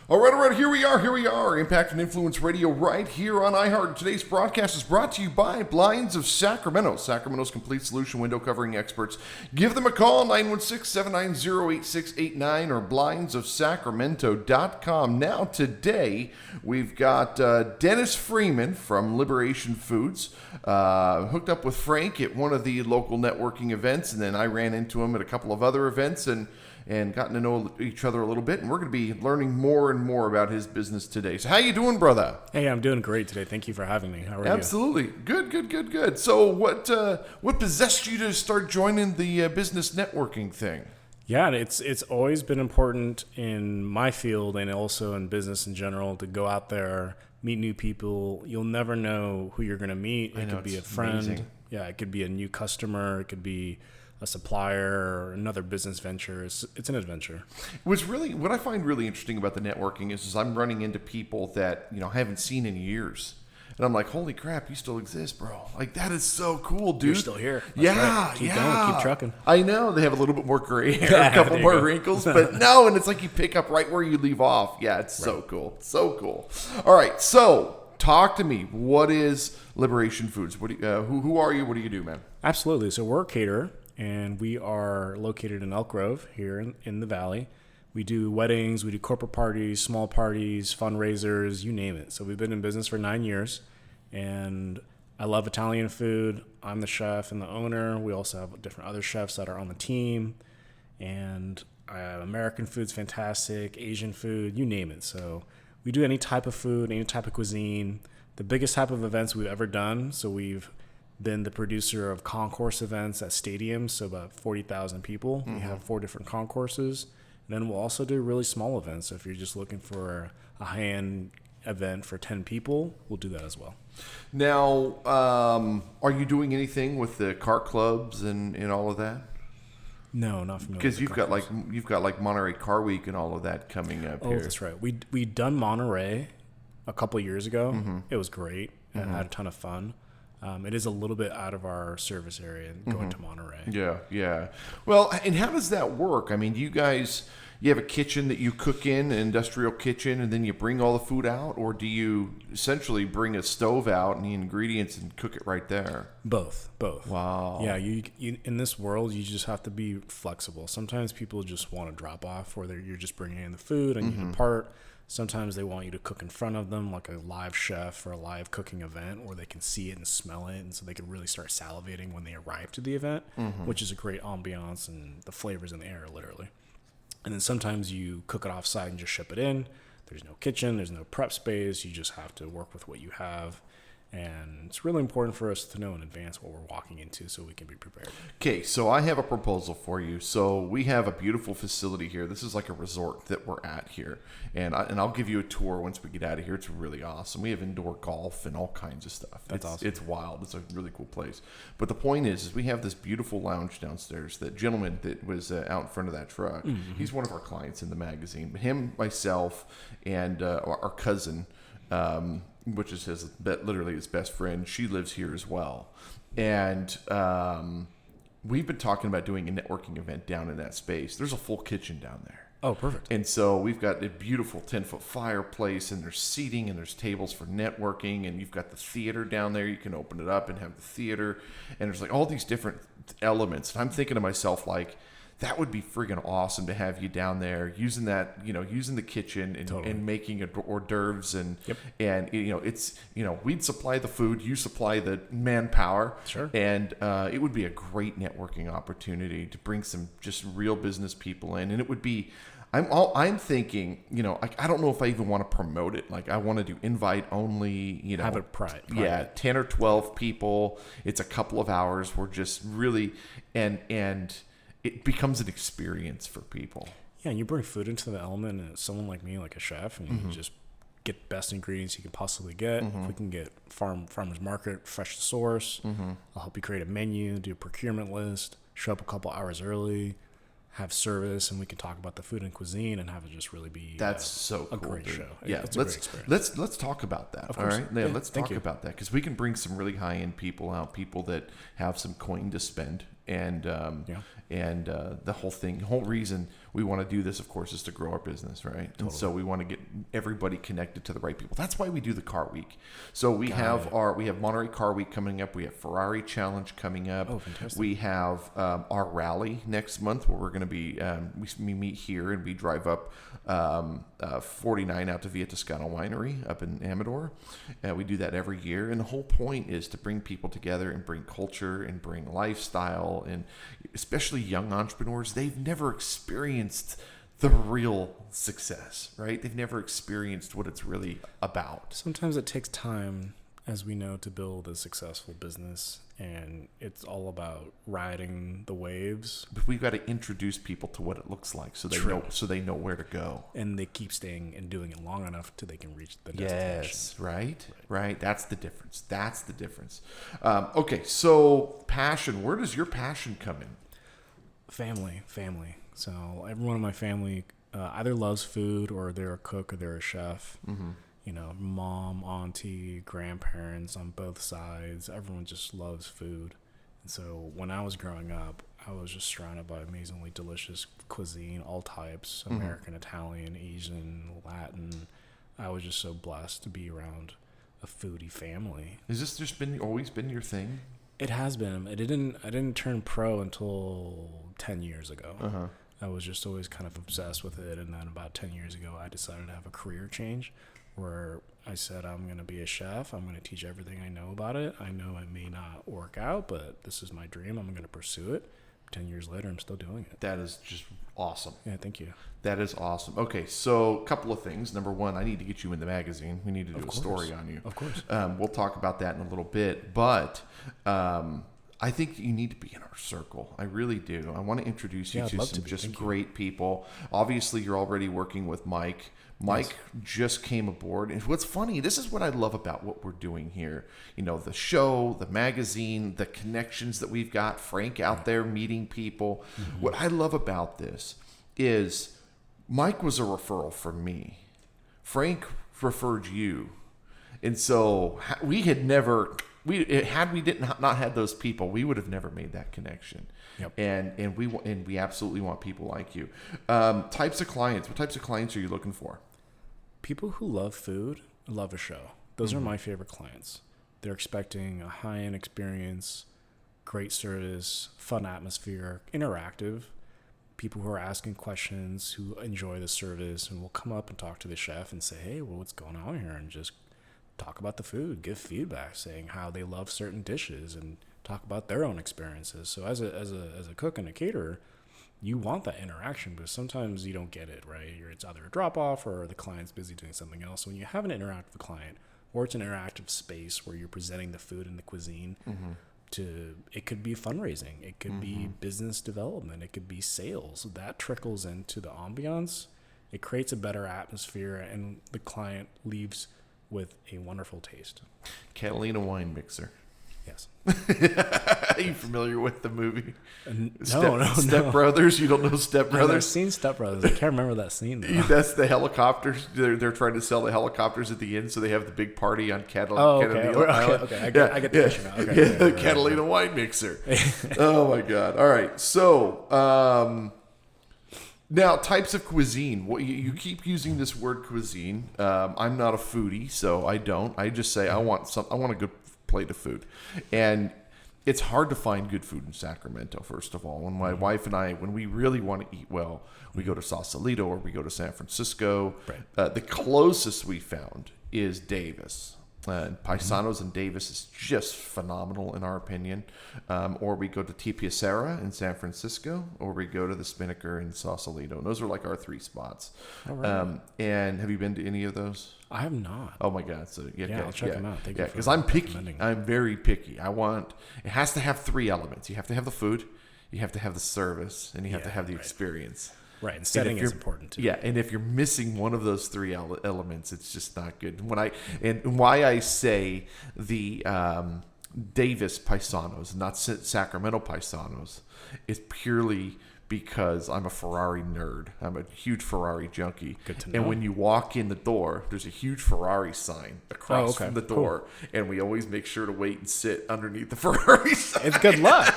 All right, here we are. Impact and Influence Radio right here on iHeart. Today's broadcast is brought to you by Blinds of Sacramento, Sacramento's complete solution window covering experts. Give them a call, 916-790-8689 or blindsofsacramento.com. Now, today, we've got Dennis Freeman from Liberation Foods, hooked up with Frank at one of the local networking events, and then I ran into him at a couple of other events, and gotten to know each other a little bit, and we're going to be learning more and more about his business today. So how you doing, brother? Hey, I'm doing great today. Thank you for having me. How are you? Absolutely. Good. So what possessed you to start joining the business networking thing? Yeah, it's always been important in my field and also in business in general to go out there, meet new people. You'll never know who you're going to meet. It could be a friend. Amazing. Yeah, it could be a new customer. It could be a supplier or another business venture. It's an adventure. What I find really interesting about the networking is I'm running into people that I haven't seen in years. And I'm like, holy crap, you still exist, bro. Like, that is so cool, dude. You're still here. That's yeah, right. Keep going, keep trucking. I know. They have a little bit more gray hair, a couple more wrinkles, but no, and it's like you pick up right where you leave off. Yeah, it's so cool. So cool. All right, so talk to me. What is Liberation Foods? Who are you? What do you do, man? Absolutely. So we're a caterer, and we are located in Elk Grove here in the Valley. We do weddings, we do corporate parties, small parties, fundraisers, you name it. So we've been in business for 9 years, and I love Italian food. I'm the chef and the owner. We also have different other chefs that are on the team, and American food's fantastic, Asian food, you name it. So we do any type of food, any type of cuisine. The biggest type of events we've ever done, so we've been the producer of concourse events at stadiums, so about 40,000 people. Mm-hmm. We have 4 different concourses. And then we'll also do really small events. So if you're just looking for a high-end event for 10 people, we'll do that as well. Now, are you doing anything with the car clubs and all of that? No, not familiar. Because you've got like Monterey Car Week and all of that coming up here. Oh, that's right. We done Monterey a couple of years ago. Mm-hmm. It was great. Mm-hmm. I had a ton of fun. It is a little bit out of our service area going to Monterey. Yeah. Well, and how does that work? I mean, you have a kitchen that you cook in, an industrial kitchen, and then you bring all the food out? Or do you essentially bring a stove out and the ingredients and cook it right there? Both. Wow. Yeah, you in this world, you just have to be flexible. Sometimes people just want to drop off, or you're just bringing in the food and you depart. Sometimes they want you to cook in front of them, like a live chef or a live cooking event, where they can see it and smell it, and so they can really start salivating when they arrive to the event, which is a great ambiance and the flavors in the air, literally. And then sometimes you cook it offsite and just ship it in. There's no kitchen, there's no prep space. You just have to work with what you have. And it's really important for us to know in advance what we're walking into so we can be prepared. Okay, so I have a proposal for you. So we have a beautiful facility here. This is like a resort that we're at here. And I'll give you a tour once we get out of here. It's really awesome. We have indoor golf and all kinds of stuff. That's awesome. It's wild. It's a really cool place. But the point is we have this beautiful lounge downstairs. That gentleman that was out in front of that truck, he's one of our clients in the magazine. But him, myself, and our cousin, which is literally his best friend. She lives here as well. And we've been talking about doing a networking event down in that space. There's a full kitchen down there. Oh, perfect. And so we've got a beautiful 10-foot fireplace, and there's seating, and there's tables for networking, and you've got the theater down there. You can open it up and have the theater. And there's like all these different elements. And I'm thinking to myself, like, that would be friggin' awesome to have you down there using that, using the kitchen and making hors d'oeuvres and it's we'd supply the food, you supply the manpower, sure, and it would be a great networking opportunity to bring some just real business people in, and it would be. I'm thinking, I don't know if I even want to promote it. Like, I want to do invite only, have it private. Yeah, 10 or 12 people. It's a couple of hours. We're just really and it becomes an experience for people. Yeah, and you bring food into the element, and someone like me, like a chef, and you just get best ingredients you can possibly get. If we can get farmers market, fresh to source, I'll help you create a menu, do a procurement list, show up a couple hours early, have service, and we can talk about the food and cuisine and have it just really be so cool, a great show. Yeah, it's a great experience. Let's talk about that. Of course. All right, let's talk about that, because we can bring some really high end people out, people that have some coin to spend, and the whole reason we want to do this, of course, is to grow our business, right? And so we want to get everybody connected to the right people. That's why we do the car week. So we have Monterey Car Week coming up. We have Ferrari Challenge coming up. Oh, fantastic. We have our rally next month where we're going to be, we meet here and we drive up 49 out to Via Toscana Winery up in Amador. We do that every year. And the whole point is to bring people together and bring culture and bring lifestyle, and especially young entrepreneurs. They've never experienced the real success, right? They've never experienced what it's really about. Sometimes it takes time, as we know, to build a successful business, and it's all about riding the waves. But we've got to introduce people to what it looks like, so they know where to go, and they keep staying and doing it long enough till they can reach the destination. Yes, right. That's the difference. Okay, so passion. Where does your passion come in? Family. So everyone in my family either loves food, or they're a cook, or they're a chef. Mm-hmm. You know, mom, auntie, grandparents on both sides. Everyone just loves food. And so when I was growing up, I was just surrounded by amazingly delicious cuisine, all types, American, Italian, Asian, Latin. I was just so blessed to be around a foodie family. Has this just always been your thing? It has been. I didn't turn pro until 10 years ago. Uh-huh. I was just always kind of obsessed with it. And then about 10 years ago, I decided to have a career change where I said, I'm going to be a chef. I'm going to teach everything I know about it. I know it may not work out, but this is my dream. I'm going to pursue it. 10 years later, I'm still doing it. That is just awesome. Yeah, thank you. That is awesome. Okay, so a couple of things. Number one, I need to get you in the magazine. We need to do a story on you. Of course. We'll talk about that in a little bit. But I think you need to be in our circle. I really do. I want to introduce you to some just great people. Obviously, you're already working with Mike. Mike just came aboard. And what's funny, this is what I love about what we're doing here. You know, the show, the magazine, the connections that we've got, Frank out there meeting people. Mm-hmm. What I love about this is Mike was a referral from me. Frank referred you. And so we had never... had we not had those people, we would have never made that connection. Yep. And we absolutely want people like you. Types of clients. What types of clients are you looking for? People who love food, love a show. Those are my favorite clients. They're expecting a high-end experience, great service, fun atmosphere, interactive. People who are asking questions, who enjoy the service, and will come up and talk to the chef and say, hey, well, what's going on here? And just talk about the food, give feedback, saying how they love certain dishes, and talk about their own experiences. So as a cook and a caterer, you want that interaction, but sometimes you don't get it, right? It's either a drop-off or the client's busy doing something else. So when you have an interactive client, or it's an interactive space where you're presenting the food and the cuisine, it could be fundraising, it could be business development, it could be sales. That trickles into the ambiance. It creates a better atmosphere, and the client leaves with a wonderful taste. Catalina Wine Mixer. Yes. Are you familiar with the movie? No. Step Brothers? You don't know Step Brothers? I've seen Step Brothers. I can't remember that scene, though. That's the helicopters. They're trying to sell the helicopters at the end, so they have the big party on Catalina. Okay. I get the picture now. Okay. Catalina Wine Mixer. Oh, my God. All right. So, now, types of cuisine. Well, you keep using this word cuisine. I'm not a foodie, so I don't. I just say I want a good plate of food. And it's hard to find good food in Sacramento, first of all. When my wife and I, when we really want to eat well, we go to Sausalito or we go to San Francisco. Right. The closest we found is Davis. Paisanos in Davis is just phenomenal in our opinion. Or we go to Tipia Serra in San Francisco, or we go to the Spinnaker in Sausalito. And those are like our three spots. All right. And have you been to any of those? I have not. Oh my God! So I'll check them out. Thank you. Because I'm picky. I'm very picky. It has to have three elements. You have to have the food, you have to have the service, and you have to have the experience. Right, and setting is important too. Yeah, and if you're missing one of those three elements, it's just not good. And why I say the Davis Paisanos, not Sacramento Paisanos, is purely because I'm a Ferrari nerd. I'm a huge Ferrari junkie. Good to know. And when you walk in the door, there's a huge Ferrari sign across from the door. Cool. And we always make sure to wait and sit underneath the Ferrari sign. It's good luck.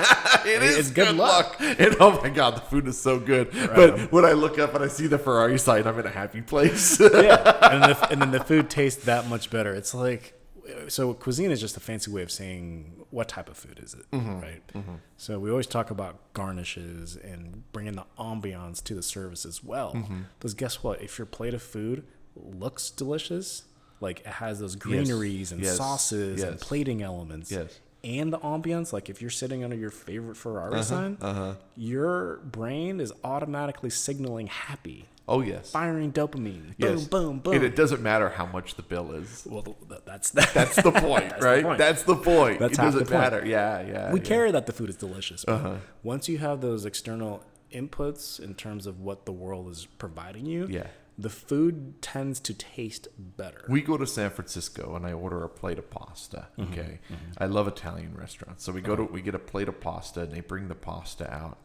It's good luck. And oh my God, the food is so good. Right. But when I look up and I see the Ferrari sign, I'm in a happy place. Yeah. And then the food tastes that much better. It's like, so cuisine is just a fancy way of saying what type of food is it, right? So we always talk about garnishes and bringing the ambiance to the service as well. Because guess what? If your plate of food looks delicious, like it has those greeneries and sauces and plating elements, and the ambiance, like if you're sitting under your favorite Ferrari sign, your brain is automatically signaling happy. Oh, yes. Firing dopamine. Boom, boom, boom. And it doesn't matter how much the bill is. Well, that's the point, right? That's the point. It doesn't matter. Yeah. We care that the food is delicious. Once you have those external inputs in terms of what the world is providing you, the food tends to taste better. We go to San Francisco and I order a plate of pasta. Okay. I love Italian restaurants. So we get a plate of pasta and they bring the pasta out.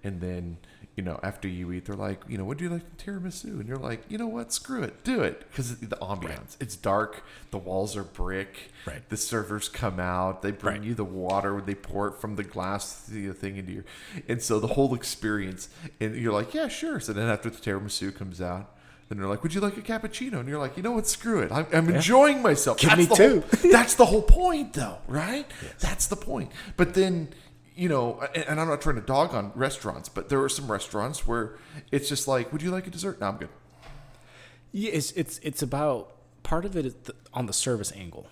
And then, after you eat, they're like, what do you like in tiramisu? And you're like, you know what? Screw it. Do it. Because the ambiance. Right. It's dark. The walls are brick. Right. The servers come out. They bring you the water. They pour it from the glass thing into your... And so the whole experience. And you're like, yeah, sure. So then after the tiramisu comes out, then they're like, would you like a cappuccino? And you're like, you know what? Screw it. I'm enjoying myself. Give me two. That's the whole point, though, right? Yes. That's the point. But then... and I'm not trying to dog on restaurants, but there are some restaurants where it's just like, would you like a dessert? No, I'm good. Yeah, it's about, part of it is on the service angle.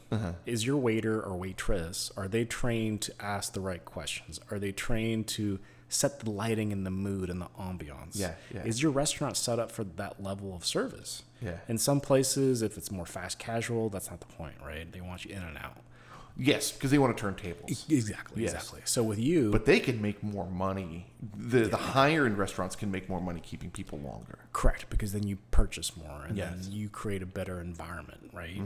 Is your waiter or waitress, are they trained to ask the right questions? Are they trained to set the lighting and the mood and the ambiance? Yeah. Is your restaurant set up for that level of service? Yeah. In some places, if it's more fast casual, that's not the point, right? They want you in and out. Yes, because they want to turn tables. Exactly. So with you... But they can make more money. The higher-end restaurants can make more money keeping people longer. Correct, because then you purchase more, and then you create a better environment, right?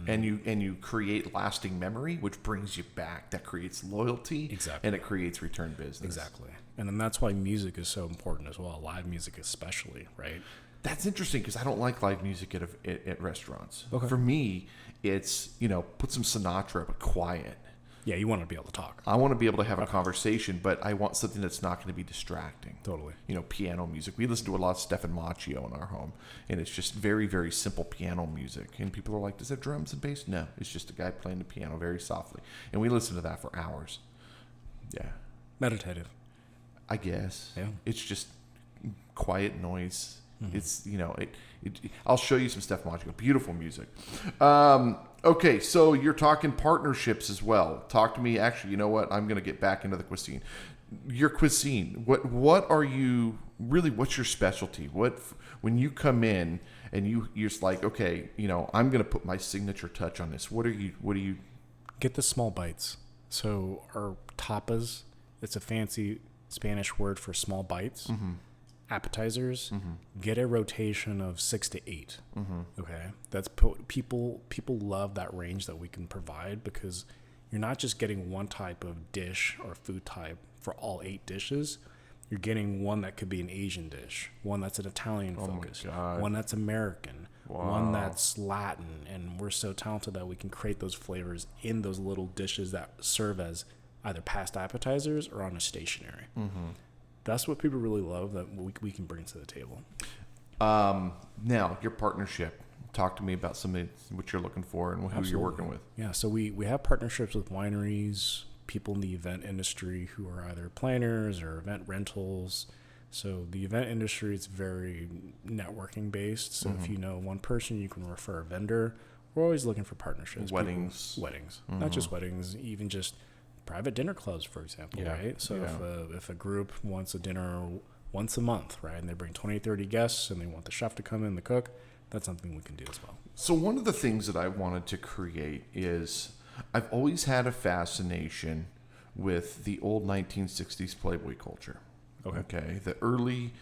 And you create lasting memory, which brings you back. That creates loyalty. Exactly. And it creates return business. Exactly. And then that's why music is so important as well, live music especially, right? That's interesting because I don't like live music at restaurants. Okay. For me, it's, put some Sinatra, but quiet. Yeah, you want to be able to talk. I want to be able to have a conversation, but I want something that's not going to be distracting. Totally. Piano music. We listen to a lot of Stefan Macchio in our home, and it's just very, very simple piano music. And people are like, does that drums and bass? No, it's just a guy playing the piano very softly. And we listen to that for hours. Yeah. Meditative. I guess. Yeah. It's just quiet noise. It's, I'll show you some Stefan Macchio. Beautiful music. Okay, so you're talking partnerships as well. Talk to me. Actually, you know what? I'm going to get back into the cuisine. Your cuisine. What are you really? What's your specialty? When you come in and you're just like, okay, I'm going to put my signature touch on this. What do you? Get the small bites. So our tapas. It's a fancy Spanish word for small bites. Appetizers, get a rotation of 6 to 8. Okay, that's people love that range that we can provide, because you're not just getting one type of dish or food type for all 8 dishes. You're getting one that could be an Asian dish, one that's an Italian focus, one that's American, one that's Latin, and we're so talented that we can create those flavors in those little dishes that serve as either past appetizers or on a stationary. That's what people really love, that we can bring to the table. Now, your partnership. Talk to me about what you're looking for and who you're working with. Yeah, so we have partnerships with wineries, people in the event industry who are either planners or event rentals. So the event industry is very networking based. So if you know one person, you can refer a vendor. We're always looking for partnerships. Weddings. Not just weddings, even just private dinner clubs, for example, right? So if a group wants a dinner once a month, right, and they bring 20, 30 guests and they want the chef to come in, the cook, that's something we can do as well. So one of the things that I wanted to create is I've always had a fascination with the old 1960s Playboy culture. Okay. The early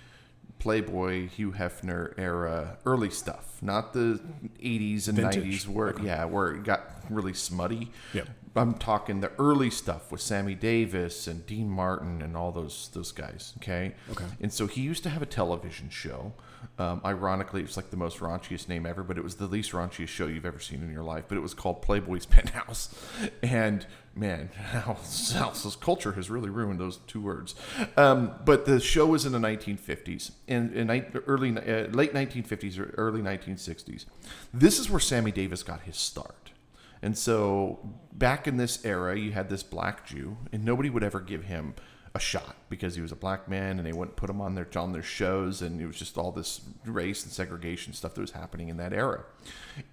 Playboy, Hugh Hefner era, early stuff, not the 80s and Vintage. 90s where it got really smutty. Yep. I'm talking the early stuff with Sammy Davis and Dean Martin and all those guys. Okay. Okay. And so he used to have a television show. Ironically, it's like the most raunchiest name ever, but it was the least raunchiest show you've ever seen in your life. But it was called Playboy's Penthouse. And man, how Salsa's culture has really ruined those two words. But the show was in the 1950s, in late 1950s or early 1960s. This is where Sammy Davis got his start. And so back in this era, you had this black Jew, and nobody would ever give him a shot because he was a black man, and they wouldn't put him on their shows, and it was just all this race and segregation stuff that was happening in that era.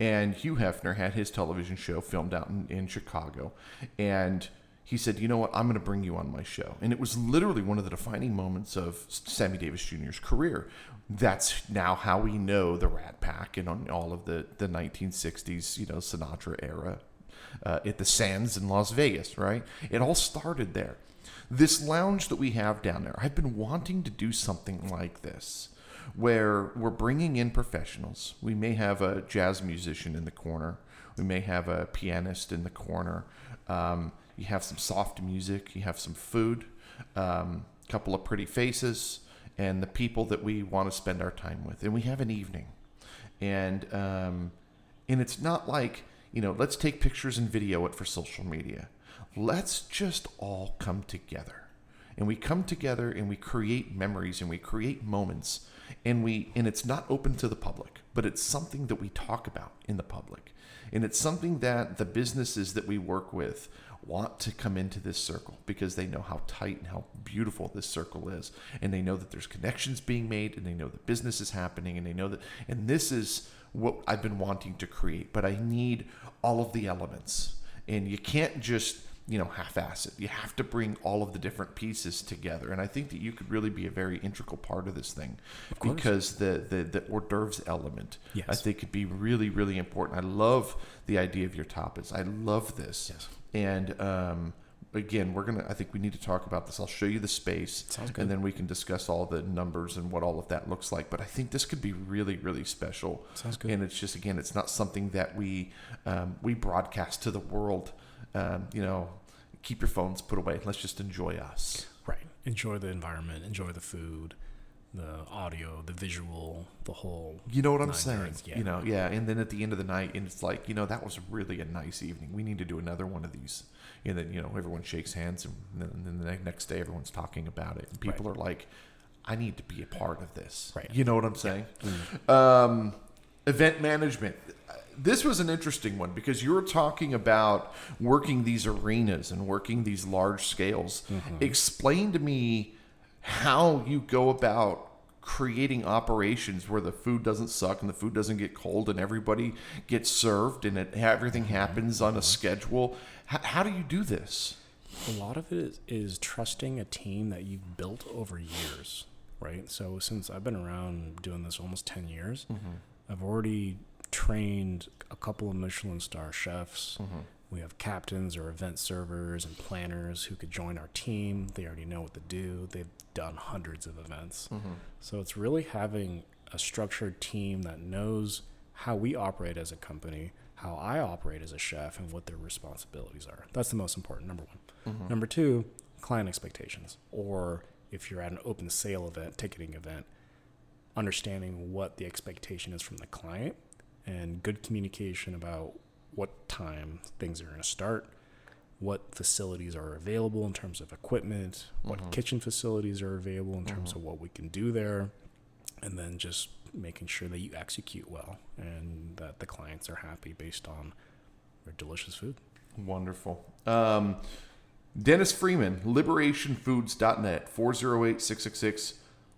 And Hugh Hefner had his television show filmed out in Chicago, and he said, you know what, I'm going to bring you on my show. And it was literally one of the defining moments of Sammy Davis Jr.'s career. That's now how we know the Rat Pack and on all of the 1960s, Sinatra era at the Sands in Las Vegas, right? It all started there. This lounge that we have down there, I've been wanting to do something like this, where we're bringing in professionals. We may have a jazz musician in the corner. We may have a pianist in the corner. You have some soft music. You have some food, couple of pretty faces, and the people that we want to spend our time with. And we have an evening. And it's not like, let's take pictures and video it for social media. Let's just all come together. And we come together and we create memories and we create moments. And it's not open to the public, but it's something that we talk about in the public. And it's something that the businesses that we work with want to come into this circle because they know how tight and how beautiful this circle is. And they know that there's connections being made, and they know that business is happening, and they know that, and this is what I've been wanting to create, but I need all of the elements. And you can't just, half-ass it. You have to bring all of the different pieces together. And I think that you could really be a very integral part of this thing because the hors d'oeuvres element, yes, I think could be really, really important. I love the idea of your tapas. I love this. Yes. And again, I think we need to talk about this. I'll show you the space. Sounds good. And then we can discuss all the numbers and what all of that looks like. But I think this could be really, really special. Sounds good. And it's just, again, it's not something that we broadcast to the world. Keep your phones put away. Let's just enjoy us. Right. Enjoy the environment. Enjoy the food, the audio, the visual, the whole. You know what I'm saying? Yards. Yeah. Yeah. And then at the end of the night, and it's like, that was really a nice evening. We need to do another one of these. And then, everyone shakes hands, and then the next day everyone's talking about it. And people are like, I need to be a part of this. Right. You know what I'm saying? Yeah. Mm-hmm. Event management. This was an interesting one because you were talking about working these arenas and working these large scales. Mm-hmm. Explain to me how you go about creating operations where the food doesn't suck and the food doesn't get cold and everybody gets served and everything happens on a schedule. How do you do this? A lot of it is trusting a team that you've built over years, right? So since I've been around doing this almost 10 years, mm-hmm. I've already trained a couple of Michelin star chefs. Mm-hmm. We have captains or event servers and planners who could join our team. They already know what to do. They've done hundreds of events. Mm-hmm. So it's really having a structured team that knows how we operate as a company, how I operate as a chef, and what their responsibilities are. That's the most important, number one. Mm-hmm. Number two, client expectations. Or if you're at an open sale event, ticketing event, understanding what the expectation is from the client and good communication about what time things are going to start, what facilities are available in terms of equipment, what mm-hmm. kitchen facilities are available in terms mm-hmm. of what we can do there, and then just making sure that you execute well and that the clients are happy based on their delicious food. Wonderful. Dennis Freeman, liberationfoods.net, 408-666-1106,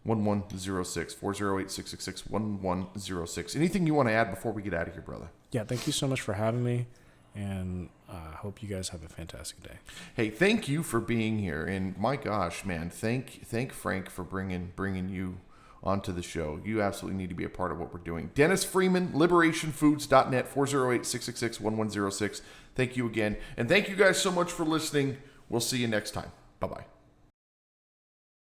408-666-1106. Anything you want to add before we get out of here, brother? Yeah, thank you so much for having me, and I hope you guys have a fantastic day. Hey, thank you for being here, and my gosh, man, thank Frank for bringing you onto the show. You absolutely need to be a part of what we're doing. Dennis Freeman, liberationfoods.net, 408-666-1106. Thank you again, and thank you guys so much for listening. We'll see you next time. Bye-bye.